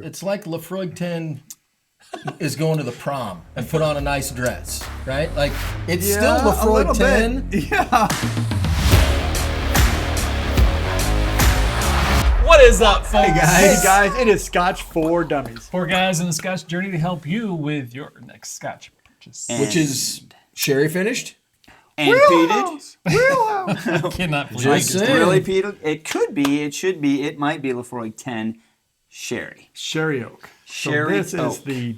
It's like Laphroaig 10 is going to the prom and put on a nice dress, right? Like, it's still Laphroaig 10. Yeah. What is up, folks? Hey guys, it is Scotch for Dummies. Four guys in the Scotch journey to help you with your next Scotch purchase. Which is sherry finished. And peated. I cannot believe Just it. saying. Really peated? It could be, it should be, it might be Laphroaig 10 Sherry. Sherry oak. Sherry so this oak. is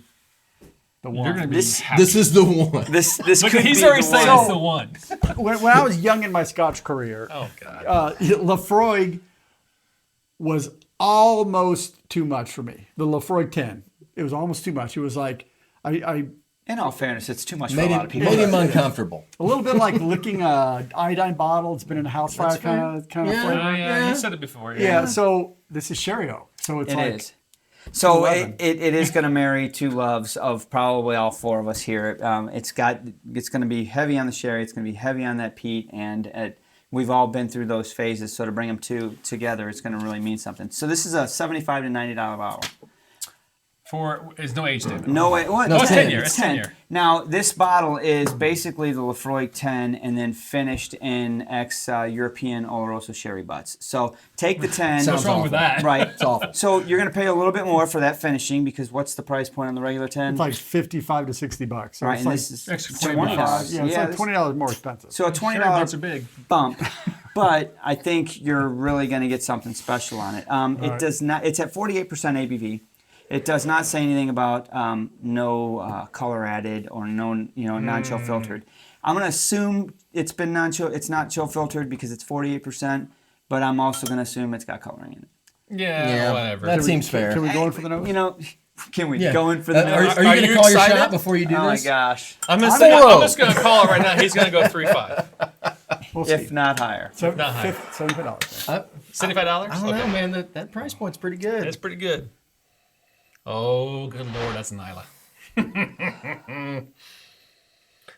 the one. You're going to be This- happy. This is the one. This Look, could he's be already the saying one. it's the one. when I was young in my Scotch career, Oh, God. Laphroaig was almost too much for me. The Laphroaig 10. It was almost too much. It was like, I In all fairness, it's too much for Made a lot of people. him uncomfortable. a little bit like licking a iodine bottle. It's been in a house fire kind of Yeah. flavor. Oh, yeah, Yeah. you said it before. Yeah, so this is sherry oak. So it's It like is. So 11. it is going to marry two loves of probably all four of us here. It's going to be heavy on the sherry. It's going to be heavy on that peat, and we've all been through those phases. So to bring them together, it's going to really mean something. So this is a $75 to $90 bottle. There's no age limit. No way. What? No, it's 10 year. It's It's 10 year. Now this bottle is basically the Laphroaig 10, and then finished in ex-European Oloroso sherry butts. So take the 10. Sounds What's wrong with awful. that? Right. It's awful. So you're going to pay a little bit more for that finishing, because what's the price point on the regular 10? it's like $55 to $60. So right, it's and like this is Extra it's $20. $20. yeah, it's like $20 more expensive. So a $20 Sherry butts are big. bump, but I think you're really going to get something special on it. It does not. It's at 48% ABV. It does not say anything about no color added or no, non-chill filtered. I'm going to assume it's been non-chill. It's not chill filtered because it's 48%, but I'm also going to assume it's got coloring in it. Yeah, whatever. That seems fair. Can we go in for the nose? Can we Yeah. go in for the Are nose? you going to call your excited? shot before you do Oh my this? gosh! I'm just going to call it right now. He's going to go 3.5. We'll see. If not higher. Not high. $75. $75? I don't know, man. That price point's pretty good. It's pretty good. Oh, good Lord, that's Nyla.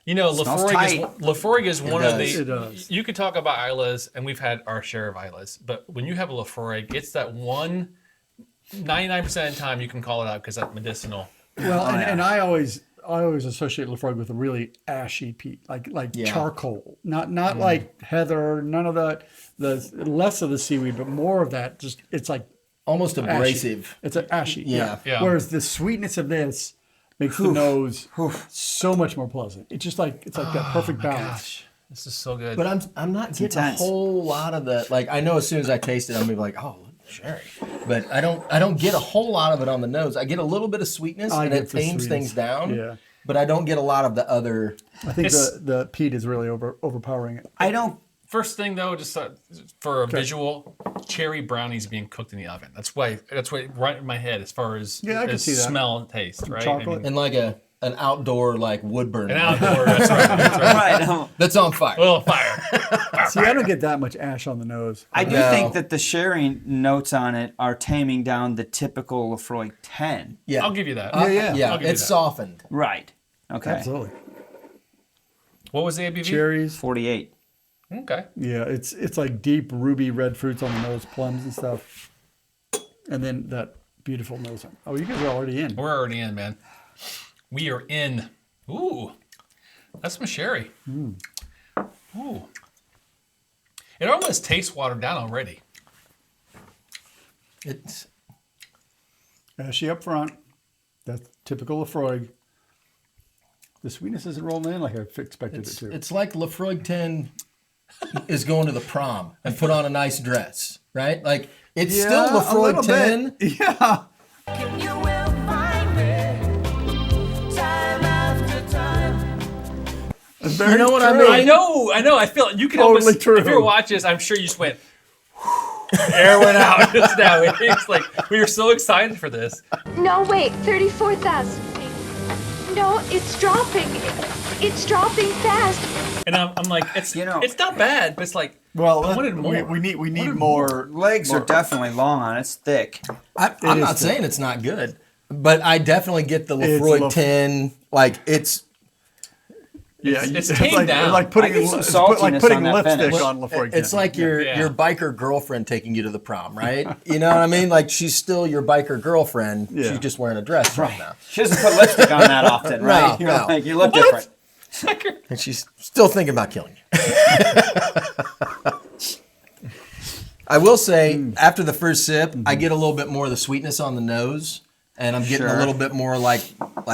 Laphroaig is one of does. It the. does. You could talk about Islas, and we've had our share of Islas, but when you have a Laphroaig, it's that one. 99% of the time, you can call it out because that's medicinal. Well, and I always associate Laphroaig with a really ashy peat, like charcoal, not like heather, none of the less of the seaweed, but more of that. Just it's like Almost ashy. abrasive. It's an ashy. Yeah. Yeah. Whereas the sweetness of this makes the nose so much more pleasant. It's just like that perfect balance. Gosh, this is so good. But I'm not getting intense. a whole lot of the, like, I know as soon as I taste it, I'm going to be like, oh, sherry. But I don't get a whole lot of it on the nose. I get a little bit of sweetness, I and get it the tames sweetness. things down. Yeah. But I don't get a lot of the other. I think It's- the peat is really overpowering it. I don't. First thing though, just for a visual, cherry brownies being cooked in the oven. That's why right in my head as far as, Yeah, I can as see that. smell and taste, right? chocolate. And like an outdoor, like, wood burner. An outdoor, that's right. That's right. Right. That's on fire. A little fire. See, I don't get that much ash on the nose. I do No. think that the sherry notes on it are taming down the typical Laphroaig 10. Yeah. I'll give you that. Yeah. Yeah, I'll give you it's that. softened. Right. Okay. Absolutely. What was the ABV? Cherries. 48. Okay. Yeah, it's like deep ruby red fruits on the nose, plums and stuff. And then that beautiful nose. Oh, you guys are already in. We're already in, man. We are in. Ooh, that's some sherry. Ooh. It almost tastes watered down already. It's Ashy up front. That's typical Laphroaig. The sweetness isn't rolling in like I expected it to. it's like Laphroaig 10 is going to the prom and put on a nice dress, right? Like, it's still a Laphroaig little 10. bit. Yeah. You will find me time after time. Very You know what I true. mean? I know. I feel you can Totally almost. true. If you watch this, I'm sure you just went. Air went out just now. It's like we were so excited for this. No, wait, 34,000. No, it's dropping. It's dropping fast. And I'm like, it's You know- it's not bad, but it's like Well, I wanted more. we need more. Legs are definitely long on it. It's thick. I'm is not thick. saying it's not good, but I definitely get the It's Laphroaig Laf- 10. Like, it's It's tamed down. Like putting, I get some it's saltiness like putting on that lipstick finish. on Laphroaig. It's like your biker girlfriend taking you to the prom, right? You know what I mean? Like she's still your biker girlfriend. Yeah. She's just wearing a dress right now. She doesn't put lipstick on that often, right? No, You're no. like, you look different. And she's still thinking about killing you. I will say, after the first sip, I get a little bit more of the sweetness on the nose. And I'm getting a little bit more like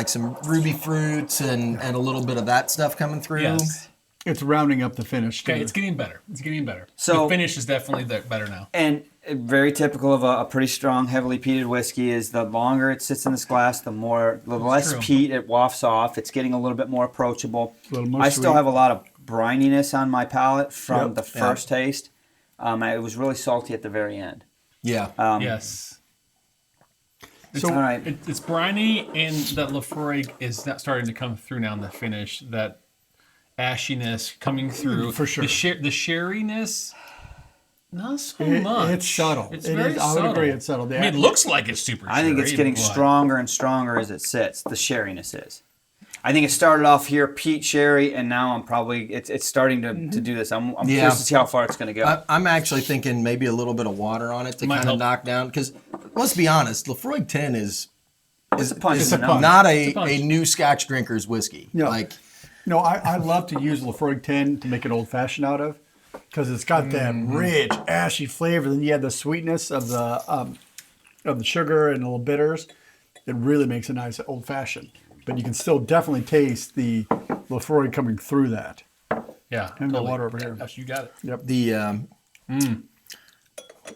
some ruby fruits and a little bit of that stuff coming through. Yes. It's rounding up the finish. Okay, too. it's getting better. It's getting better. So- the finish is definitely better now. And very typical of a pretty strong, heavily peated whiskey is the longer it sits in this glass, the less true. peat it wafts off. It's getting a little bit more approachable. A little more I still sweet. have a lot of brininess on my palate from Yep. the first taste. It was really salty at the very end. Yeah. Yes. So, All right. It's briny, and that Laphroaig is not starting to come through now in the finish. That ashiness coming through. For sure. The sherryness, not so much. it's subtle. It's It very is- I would subtle. agree it's subtle. I mean, it looks like it's super I think it's sherry, getting but- stronger and stronger as it sits. The sherryness is. I think it started off here, Peat Sherry, and now I'm probably it's starting to do this. I'm curious to see how far it's going to go. I'm actually thinking maybe a little bit of water on it to Might kind of help. knock down. Because let's be honest, Laphroaig 10 is It's a punch. It's a punch. not It's a punch. a new Scotch drinker's whiskey. Yeah. Like, No, I love to use Laphroaig 10 to make an old fashioned out of because it's got that rich, ashy flavor. Then you have the sweetness of the sugar and a little bitters. It really makes a nice old fashioned. But you can still definitely taste the Laphroaig coming through that. Yeah. And the water over here. Yes, you got it. the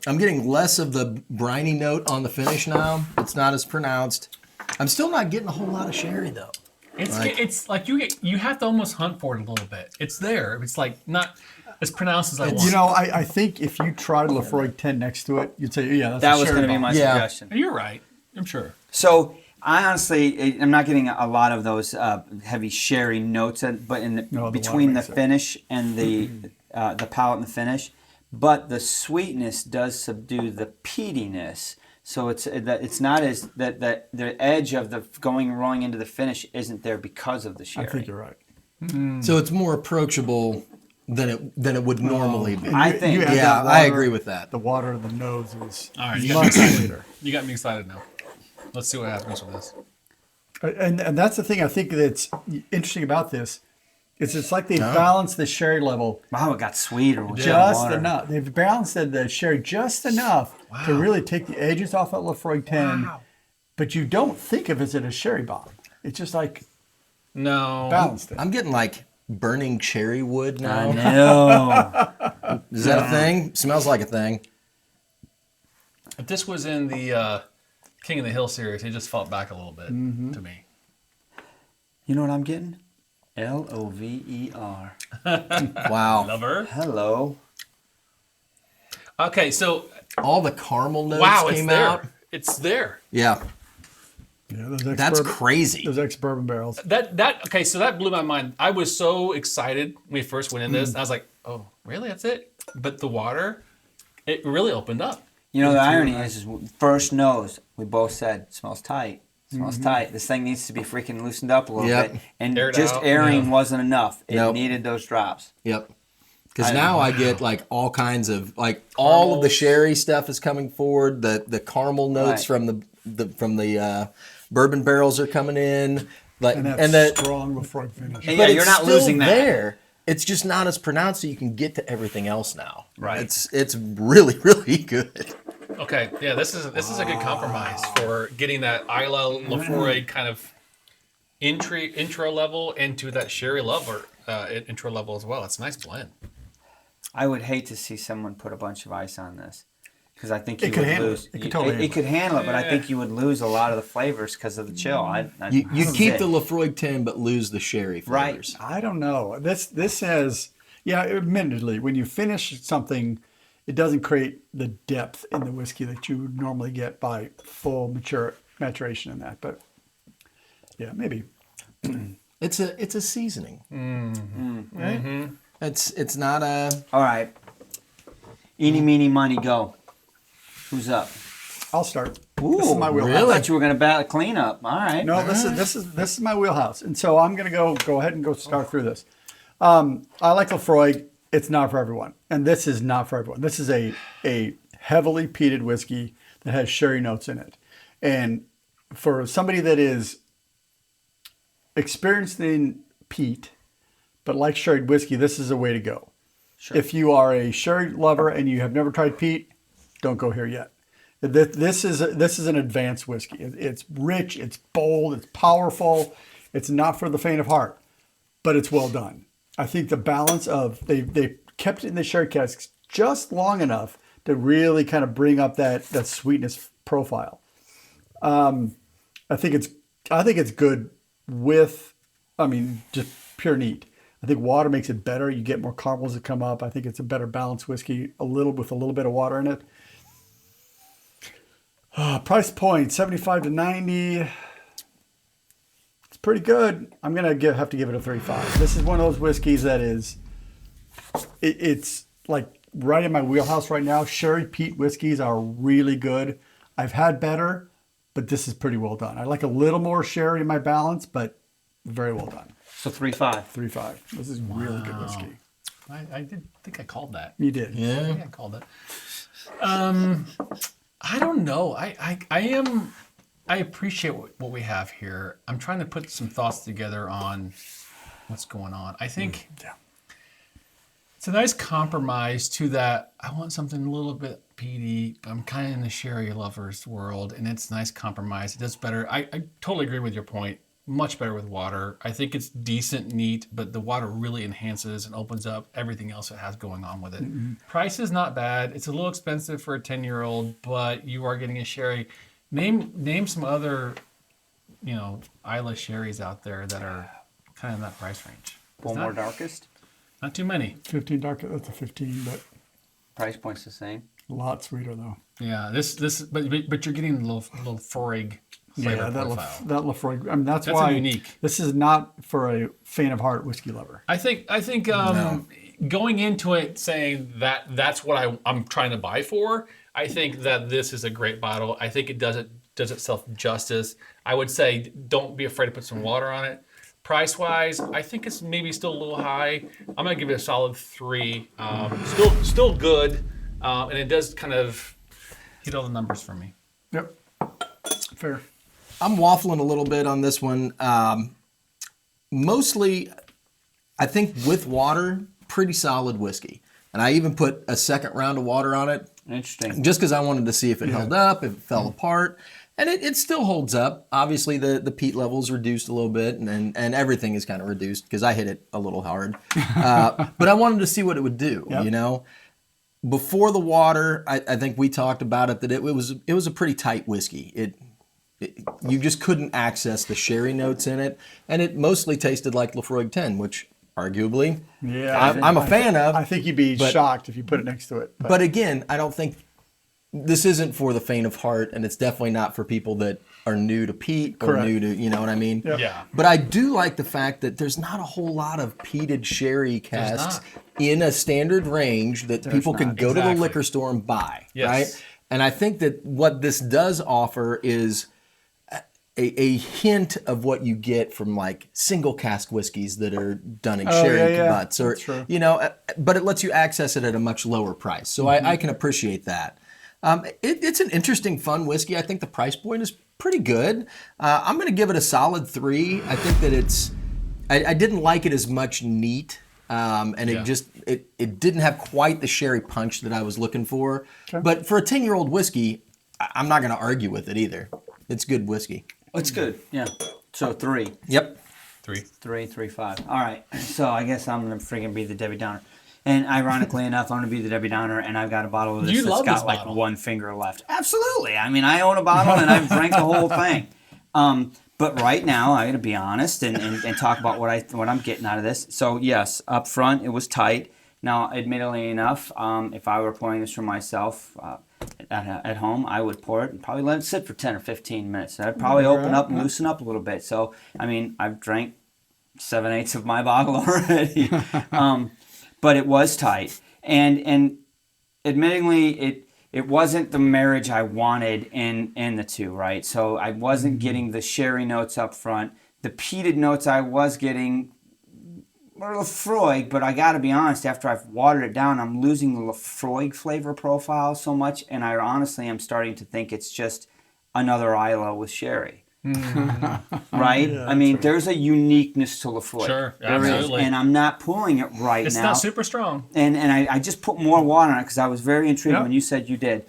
I'm getting less of the briny note on the finish now. It's not as pronounced. I'm still not getting a whole lot of sherry though. It's like you have to almost hunt for it a little bit. It's there. It's like not as pronounced as I want. You know, I think if you tried Laphroaig 10 next to it, you'd say, yeah, that's That a was sherry going to be bomb. my Yeah. suggestion. You're right. I'm sure. So I honestly, I'm not getting a lot of those heavy sherry notes, but in the, No, the between water the makes it. finish and the palate and the finish, but the sweetness does subdue the peatiness. So it's not as that the edge of the rolling into the finish isn't there because of the I sherry. think you're right. So it's more approachable than it would normally be. I think- You add Yeah, that I water, agree with that. The water in the nose is All right, you got much me. sweeter. You got me excited now. Let's see what happens with this. And that's the thing I think that's interesting about this. Is it's like they've balanced the sherry level Wow, it got sweeter with just water. enough. They've balanced the sherry just enough to really take the edges off that Laphroaig 10. But you don't think of it as a sherry bomb. It's just like No. balanced it. I'm getting like burning cherry wood I now. know. Is that a thing? Smells like a thing. If this was in the King of the Hill series, it just felt back a little bit to me. You know what I'm getting? Lover. Wow. Lover. Hello. Okay, so All the caramel notes wow, it's came there. out. It's there. Yeah. Yeah, those That's ex-bourbon- crazy. Those ex-bourbon barrels. Okay, so that blew my mind. I was so excited when we first went in this. I was like, oh, really? That's it? But the water, it really opened up. You know, the irony is first nose, we both said, smells tight. Smells tight. This thing needs to be freaking loosened up a little Yep. bit. And Air it just out, airing yeah. wasn't enough. It Nope. needed those drops. Yep. Because now I get like all kinds of like all of the sherry stuff is coming forward. The caramel notes Right. from the bourbon barrels are coming in. Like And and that the strong Laphroaig finish. And but yeah, you're it's not still losing that. there. It's just not as pronounced, so you can get to everything else now. Right. It's really really good. Okay, yeah, this is a good compromise for getting that Isla Laphroaig kind of intro level into that sherry lover intro level as well. It's a nice blend. I would hate to see someone put a bunch of ice on this. Because I think you It could would handle lose. it. It could totally it could handle it, but I think you would lose a lot of the flavors because of the chill. You keep it. the Laphroaig 10, but lose the sherry flavors. I don't know. This has, yeah, admittedly, when you finish something, it doesn't create the depth in the whiskey that you would normally get by full maturation in that. But yeah, maybe. It's a seasoning, right? Mm-hmm. It's not a. All right. Eeny, meeny, money, go. Who's up? I'll start. Ooh, This is my wheelhouse. I thought you were going to battle cleanup. All right. No, this is my wheelhouse, and so I'm gonna go ahead and go start through this. I like Laphroaig. It's not for everyone, and this is not for everyone. This is a heavily peated whiskey that has sherry notes in it, and for somebody that is experienced in peat but likes sherried whiskey, this is a way to go. Sure. If you are a sherry lover and you have never tried peat, don't go here yet. This is an advanced whiskey. It's rich, it's bold, it's powerful. It's not for the faint of heart, but it's well done. I think the balance of they kept it in the sherry casks just long enough to really kind of bring up that sweetness profile. I think it's good with, just pure neat. I think water makes it better. You get more caramels that come up. I think it's a better balanced whiskey, with a little bit of water in it. Price point, 75 to 90. It's pretty good. I'm going to have to give it a 3.5. This is one of those whiskeys that it's like right in my wheelhouse right now. Sherry peat whiskeys are really good. I've had better, but this is pretty well done. I like a little more sherry in my balance, but very well done. So 3.5. 3.5. This is really good whiskey. I did think I called that. You did. I think I called it. I don't know. I appreciate what we have here. I'm trying to put some thoughts together on what's going on. I think it's a nice compromise to that. I want something a little bit peaty, but I'm kind of in the sherry lovers world, and it's a nice compromise. It does better. I totally agree with your point. Much better with water. I think it's decent, neat, but the water really enhances and opens up everything else it has going on with it. Mm-hmm. Price is not bad. It's a little expensive for a 10-year-old, but you are getting a sherry. Name some other, Isla sherries out there that are kind of in that price range. One more darkest. Not too many. 15 dark. That's a 15, but Price point's the same. a lot sweeter though. Yeah, but you're getting the little Laphroaig flavor profile. That Laphroaig. That's That's why unique. This is not for a faint of heart whiskey lover. I think going into it saying that's what I'm trying to buy for, I think that this is a great bottle. I think it does itself justice. I would say don't be afraid to put some water on it. Price wise, I think it's maybe still a little high. I'm gonna give it a solid 3. Still good, and it does kind of hit all the numbers for me. Yep. Fair. I'm waffling a little bit on this one. Mostly, I think with water, pretty solid whiskey. And I even put a second round of water on it. Interesting. Just because I wanted to see if it held up, if it fell apart. And it still holds up. Obviously, the peat level's reduced a little bit, and everything is kind of reduced because I hit it a little hard. But I wanted to see what it would do, Before the water, I think we talked about it, that it was a pretty tight whiskey. You just couldn't access the sherry notes in it, and it mostly tasted like Laphroaig 10, which arguably I'm a fan of. I think you'd be shocked if you put it next to it. But again, I don't think this isn't for the faint of heart, and it's definitely not for people that are new to peat or new to, you know what I mean? Yep. Yeah. But I do like the fact that there's not a whole lot of peated sherry casks in a standard range that people can go to the liquor store and buy, right? And I think that what this does offer is a hint of what you get from like single cask whiskeys that are done in sherry butts, or but it lets you access it at a much lower price. So I can appreciate that. It's an interesting, fun whiskey. I think the price point is pretty good. I'm going to give it a solid 3. I think that I didn't like it as much neat, and it didn't have quite the sherry punch that I was looking for. Okay. But for a 10-year-old whiskey, I'm not going to argue with it either. It's good whiskey. It's good. Yeah. So 3. Yep. 3. 3.5. All right. So I guess I'm gonna freaking be the Debbie Downer. And ironically enough, I'm gonna be the Debbie Downer, and I've got a bottle of this that's got like one finger left. Absolutely. I mean, I own a bottle, and I've drank the whole thing. But right now, I got to be honest and talk about what I'm getting out of this. So yes, up front it was tight. Now, admittedly enough, if I were pouring this for myself at home, I would pour it and probably let it sit for 10 or 15 minutes. I'd probably open up and loosen up a little bit. So, I mean, I've drank 7/8 of my bottle already. But it was tight. And admittingly, it wasn't the marriage I wanted in the two, right? So I wasn't getting the sherry notes up front. The peated notes I was getting were Laphroaig, but I got to be honest, after I've watered it down, I'm losing the Laphroaig flavor profile so much, and I honestly am starting to think it's just another Isla with sherry. Right? Yeah, I mean, right. there's a uniqueness to Laphroaig. Sure, There is, absolutely. and I'm not pulling it right It's now. not super strong. And I just put more water on it because I was very intrigued Yep. when you said you did.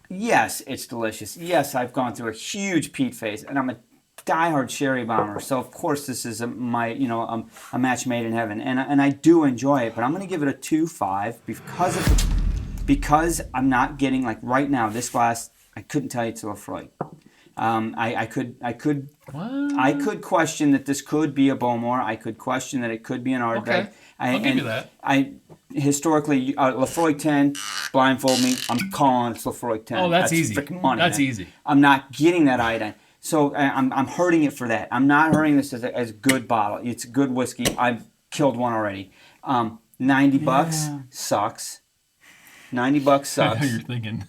Yes, it's delicious. Yes, I've gone through a huge peat phase, and I'm a diehard sherry bomber. So of course this is a match made in heaven, and I do enjoy it. But I'm going to give it a 2.5 because I'm not getting, like right now, this glass. I couldn't tell you it's a Laphroaig. I could question that this could be a Bowmore. I could question that it could be an Ardbeg. Okay. I'll give you that. Historically, Laphroaig 10, blindfold me. I'm calling it's Laphroaig 10. Oh, that's easy. Freaking money. That's man. easy. I'm not getting that iodine. So I'm hurting it for that. I'm not hurting this as a good bottle. It's good whiskey. I've killed one already. $90 sucks. $90 I sucks. know you're thinking.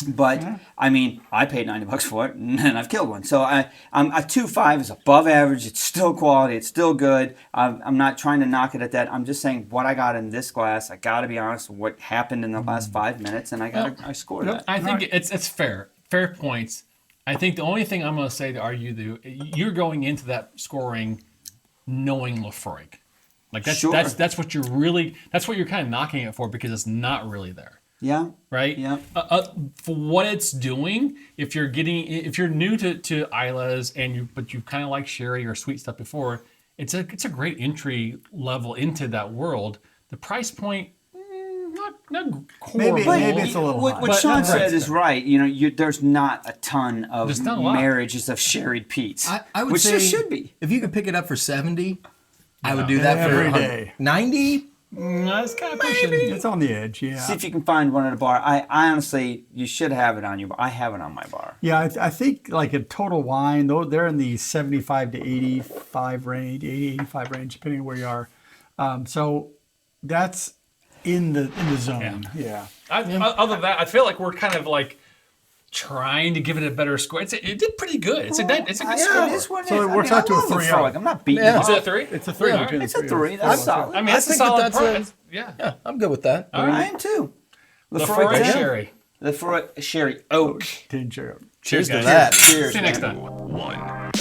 But I mean, I paid $90 for it, and I've killed one. So a 2.5 is above average. It's still quality. It's still good. I'm not trying to knock it at that. I'm just saying what I got in this glass. I got to be honest with what happened in the last 5 minutes, and I scored that. I think it's fair. Fair points. I think the only thing I'm going to say to argue you're going into that scoring knowing Laphroaig. Like Sure. that's what you're kind of knocking it for because it's not really there. Yeah. Right? Yeah. For what it's doing, if you're new to Isla's but you kind of like sherry or sweet stuff before, it's a great entry level into that world. The price point, not horrible. Maybe it's a little high. What Sean said Right. is right. There's not a ton of There's not a lot. marriages of sherried peats, I would which say there should be. If you could pick it up for 70, I would do that Every for day. 90. That's kind of pushing. It's on the edge, See yeah. if you can find one at a bar. I honestly, you should have it on your bar. I have it on my bar. Yeah, I think like a total wine, though they're in the 75 to 85 range, 80, 85 range, depending on where you are. So that's in the zone. Yeah. Other than that, I feel like we're kind of like trying to give it a better score. It did pretty good. It's a good score. It is what it So is. it works I mean, out to I a love 3 Laphroaig. out. I'm not beating Yeah. it Is up. it a 3? It's a 3 Yeah, between It's the a 3. of That's us. solid. I mean, that's a solid price. Yeah. Yeah, I'm good with that. All I right. am too. Laphroaig 10. sherry. Laphroaig sherry oak. Tin cherry. Cheers to guys. that. Cheers. See you next man. time. One.